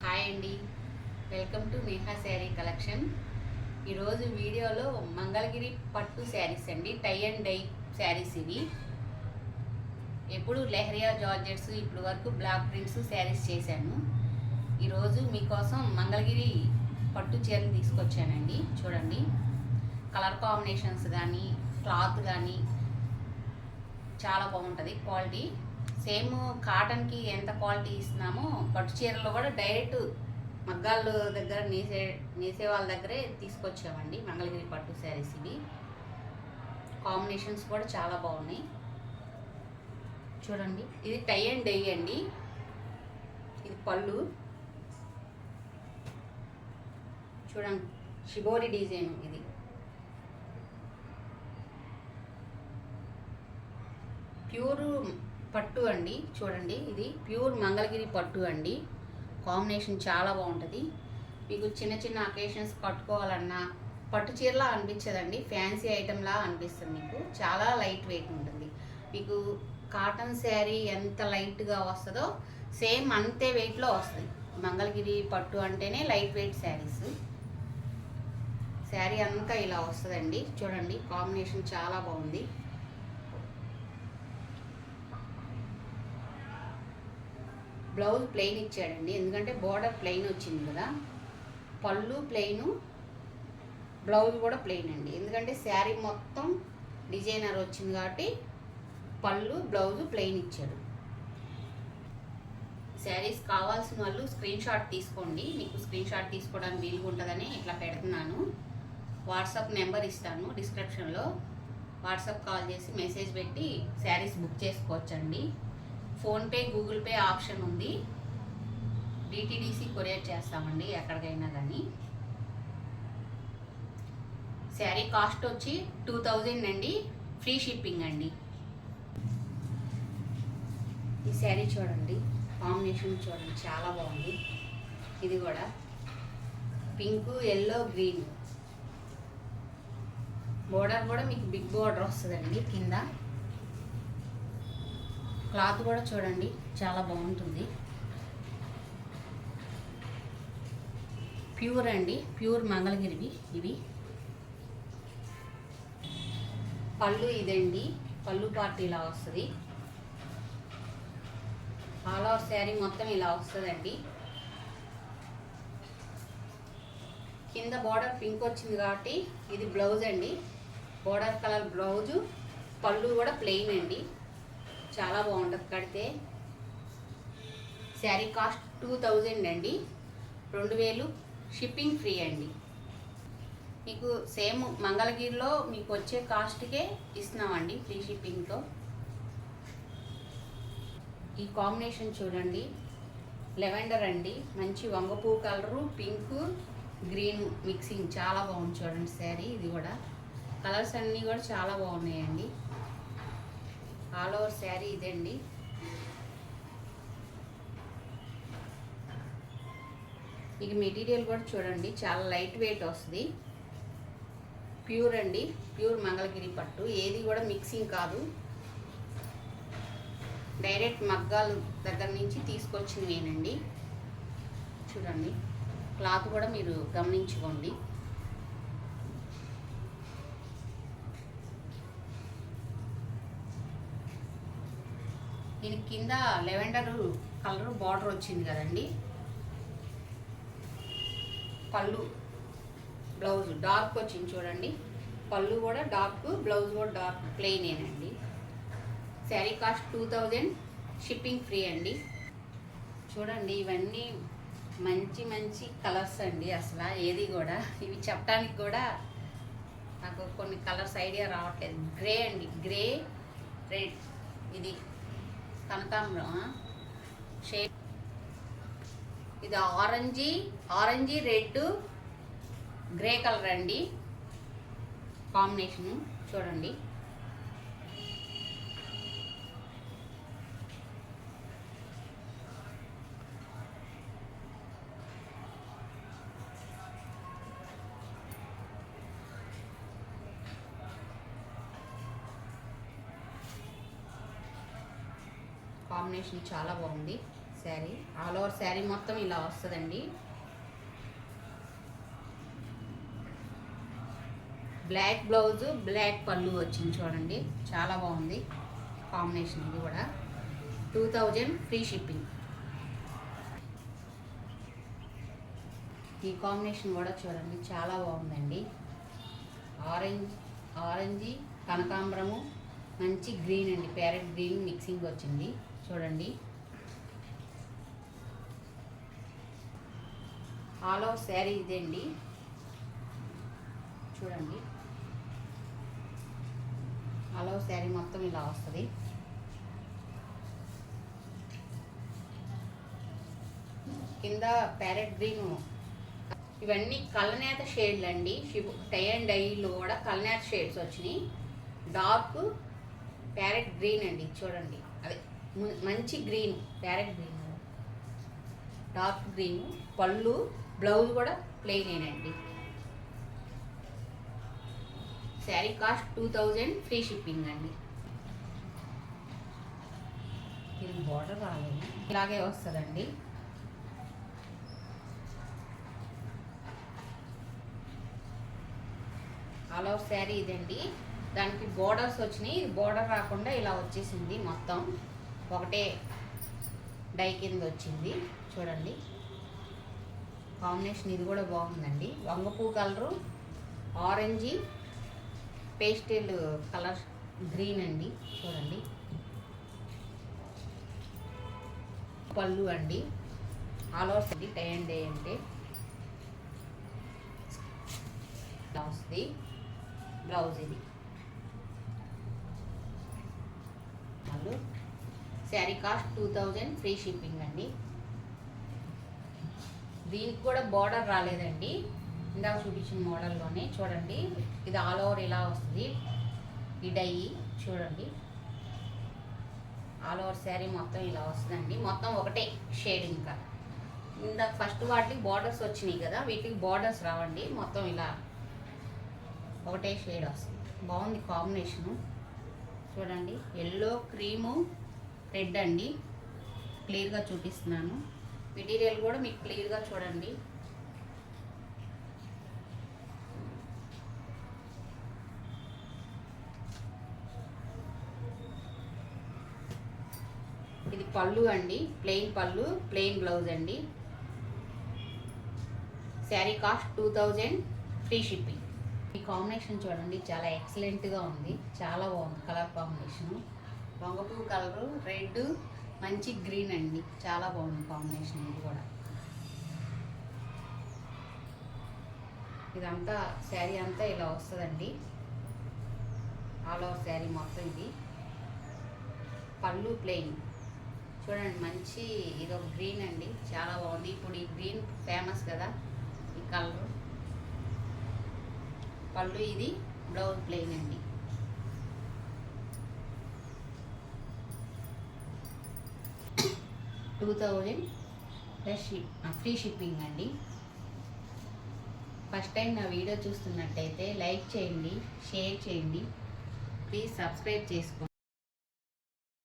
Hi అండి, welcome to Neha sari collection. ఈరోజు వీడియోలో మంగళగిరి పట్టు శారీస్ అండి, టై అండ్ డై శారీస్ ఇవి. ఎప్పుడు లెహరియా జార్జెట్స్, ఇప్పుడు వరకు బ్లాక్ ప్రింట్స్ శారీస్ చేశాను. ఈరోజు మీకోసం మంగళగిరి పట్టు చీరలు తీసుకొచ్చానండి. చూడండి, కలర్ కాంబినేషన్స్ కానీ క్లాత్ కానీ చాలా బాగుంటుంది. క్వాలిటీ సేమ్ కాటన్కి ఎంత క్వాలిటీ ఇస్తున్నామో పట్టు చీరలో కూడా డైరెక్ట్ మగ్గాళ్ళ దగ్గర నేసే వాళ్ళ దగ్గరే తీసుకొచ్చామండి. మంగళగిరి పట్టు శారీస్ ఇవి. కాంబినేషన్స్ కూడా చాలా బాగున్నాయి. చూడండి, ఇది టై అండ్ డై అండి. ఇది పళ్ళు. చూడండి, షిబోరి డిజైన్. ఇది ప్యూర్ పట్టు అండి. చూడండి, ఇది ప్యూర్ మంగళగిరి పట్టు అండి. కాంబినేషన్ చాలా బాగుంటుంది. మీకు చిన్న చిన్న అకేషన్స్ కట్టుకోవాలన్నా పట్టు చీరలా అనిపించదండి, ఫ్యాన్సీ ఐటెంలా అనిపిస్తుంది. మీకు చాలా లైట్ వెయిట్ ఉంటుంది. మీకు కాటన్ శారీ ఎంత లైట్గా వస్తుందో సేమ్ అంతే వెయిట్లో వస్తుంది. మంగళగిరి పట్టు అంటేనే లైట్ వెయిట్ శారీస్. శారీ అంతా ఇలా వస్తుందండి. చూడండి, కాంబినేషన్ చాలా బాగుంది. బ్లౌజ్ ప్లెయిన్ ఇచ్చాడండి, ఎందుకంటే బోర్డర్ ప్లెయిన్ వచ్చింది కదా. పళ్ళు ప్లెయిన్, బ్లౌజ్ కూడా ప్లెయిన్ అండి, ఎందుకంటే శారీ మొత్తం డిజైనర్ వచ్చింది కాబట్టి పళ్ళు బ్లౌజ్ ప్లెయిన్ ఇచ్చాడు. శారీస్ కావాల్సిన వాళ్ళు స్క్రీన్ షాట్ తీసుకోండి. మీకు స్క్రీన్ షాట్ తీసుకోవడానికి వీలుగా ఉంటుందని ఇట్లా పెడుతున్నాను. వాట్సాప్ నెంబర్ ఇస్తాను డిస్క్రిప్షన్లో. వాట్సాప్ కాల్ చేసి మెసేజ్ పెట్టి శారీస్ బుక్ చేసుకోవచ్చండి. ఫోన్పే, గూగుల్ పే ఆప్షన్ ఉంది. డిటిడిసి కొరియర్ చేస్తామండి ఎక్కడికైనా కానీ. శారీ కాస్ట్ వచ్చి 2000 అండి, ఫ్రీ షిప్పింగ్ అండి. ఈ శారీ చూడండి, కాంబినేషన్ చూడండి చాలా బాగుంది. ఇది కూడా పింక్, ఎల్లో, గ్రీన్. బోర్డర్ కూడా మీకు బిగ్ బోర్డర్ వస్తుందండి కింద. క్లాత్ కూడా చూడండి చాలా బాగుంటుంది. ప్యూర్ అండి, ప్యూర్ మంగళగిరివి ఇవి. పళ్ళు ఇదండి, పళ్ళు పార్ట్ ఇలా వస్తుంది. ఆల్ ఓవర్ శారీ మొత్తం ఇలా వస్తుందండి. కింద బోర్డర్ పింక్ వచ్చింది కాబట్టి ఇది బ్లౌజ్ అండి, బోర్డర్ కలర్ బ్లౌజు. పళ్ళు కూడా ప్లెయిన్ అండి, చాలా బాగుంటుంది కడితే. శారీ కాస్ట్ 2000 అండి, 2000 షిప్పింగ్ ఫ్రీ అండి. మీకు సేమ్ మంగళగిరిలో మీకు వచ్చే కాస్ట్కే ఇస్తున్నామండి, ఫ్రీ షిప్పింగ్తో. ఈ కాంబినేషన్ చూడండి, లెవెండర్ అండి, మంచి వంగపూ కలరు, పింక్, గ్రీన్ మిక్సింగ్ చాలా బాగుంది. చూడండి శారీ, ఇది కూడా కలర్స్ అన్నీ కూడా చాలా బాగున్నాయండి. ఆల్ ఓవర్ శారీ ఇదండి. ఇక మెటీరియల్ కూడా చూడండి చాలా లైట్ వెయిట్ వస్తుంది. ప్యూర్ అండి, ప్యూర్ మంగళగిరి పట్టు. ఏది కూడా మిక్సింగ్ కాదు, డైరెక్ట్ మగ్గాల దగ్గర నుంచి తీసుకొచ్చినవేనండి. చూడండి, క్లాత్ కూడా మీరు గమనించుకోండి. దీని కింద లెవెండర్ కలర్ బార్డర్ వచ్చింది కదండి. పళ్ళు బ్లౌజ్ డార్క్ వచ్చింది చూడండి. పళ్ళు కూడా డార్క్, బ్లౌజ్ కూడా డార్క్, ప్లెయినేనండి. శారీ కాస్ట్ 2000, షిప్పింగ్ ఫ్రీ అండి. చూడండి, ఇవన్నీ మంచి మంచి కలర్స్ అండి. అసలు ఏది కూడా ఇవి చెప్పడానికి కూడా నాకు కొన్ని కలర్స్ ఐడియా రావట్లేదు. గ్రే అండి, గ్రే, రెడ్, ఇది కనకాంబరం షేడ్, ఇది ఆరెంజీ రెడ్, గ్రే కలర్ అండి కాంబినేషను. చూడండి, కాంబినేషన్ చాలా బాగుంది. శారీ. ఆల్ ఓవర్ శారీ మొత్తం ఇలా వస్తుందండి. బ్లాక్ బ్లౌజు, బ్లాక్ పళ్ళు వచ్చింది చూడండి, చాలా బాగుంది కాంబినేషన్. ఇది కూడా 2000 ఫ్రీ షిప్పింగ్. ఈ కాంబినేషన్ కూడా చూడండి చాలా బాగుందండి. ఆరెంజ్ కనకాంబరము, మంచి గ్రీన్ అండి, ప్యారెట్ గ్రీన్ మిక్సింగ్ వచ్చింది చూడండి. ఆల్ ఓవర్ శారీ ఇదండి చూడండి. ఆల్ ఓవర్ శారీ మొత్తం ఇలా వస్తుంది. కింద ప్యారెట్ గ్రీన్. ఇవన్నీ కలనేత షేడ్లు అండి. టై అండ్ డైలో కూడా కలనేత షేడ్స్ వచ్చినాయి. డార్క్ ప్యారెట్ గ్రీన్ అండి చూడండి, అదే మంచి green, parrot green, dark green. పళ్ళు, బ్లౌజ్ కూడా ప్లెయినేనండి. శారీ కాస్ట్ 2000 ఫ్రీ షిప్పింగ్ అండి. ఇది బార్డర్ రాలేదు, ఇలాగే వస్తుందండి. ఆల్ ఓవర్ శారీ ఇదండి. దానికి బోర్డర్స్ వచ్చినాయి, ఇది బోర్డర్ రాకుండా ఇలా వచ్చేసింది, మొత్తం ఒకటే డై కింద వచ్చింది చూడండి. కాంబినేషన్ ఇది కూడా బాగుందండి. వంగపూ colour, orange, pastel colour green అండి చూడండి. పళ్ళు అండి, ఆల్ ఓవర్స్ అండి. టై అండ్ డే అంటే వస్తుంది. బ్లౌజ్ ఇది. శారీ కాస్ట్ 2000 ఫ్రీ షిప్పింగ్ అండి. దీనికి కూడా బార్డర్ రాలేదండి, ఇందాక చూపించిన మోడల్లోనే చూడండి. ఇది ఆల్ ఓవర్ ఇలా వస్తుంది. ఈ డై చూడండి, ఆల్ ఓవర్ శారీ మొత్తం ఇలా వస్తుందండి. మొత్తం ఒకటే షేడ్. ఇంకా ఇందాక ఫస్ట్ వాటికి బార్డర్స్ వచ్చినాయి కదా, వీటికి బార్డర్స్ రావండి, మొత్తం ఇలా ఒకటే షేడ్ వస్తుంది. బాగుంది కాంబినేషను చూడండి. ఎల్లో, క్రీము, రెడ్ అండి. క్లియర్గా చూపిస్తున్నాను. మెటీరియల్ కూడా మీకు క్లియర్గా చూడండి. ఇది పళ్ళు అండి, ప్లెయిన్ పళ్ళు, ప్లెయిన్ బ్లౌజ్ అండి. Sari cost 2000 free shipping. ఈ కాంబినేషన్ చూడండి, చాలా ఎక్సలెంట్గా ఉంది, చాలా బాగుంది కలర్ కాంబినేషను. వంగపూ కలరు, రెడ్, మంచి గ్రీన్ అండి, చాలా బాగుంది కాంబినేషన్. ఇది కూడా ఇదంతా శారీ అంతా ఇలా వస్తుందండి. ఆల్ ఓవర్ శారీ మొత్తం ఇది. పళ్ళు ప్లెయిన్ చూడండి, మంచి ఇదొక గ్రీన్ అండి, చాలా బాగుంది. ఇప్పుడు ఈ గ్రీన్ ఫేమస్ కదా, ఈ కలరు. పళ్ళు ఇది, బ్లౌజ్ ప్లెయిన్ అండి. $2000 ఫ్రీ షిప్పింగ్ అండి. ఫస్ట్ టైం నా వీడియో చూస్తున్నట్టయితే లైక్ చేయండి, షేర్ చేయండి, ప్లీజ్ సబ్స్క్రైబ్ చేసుకోండి.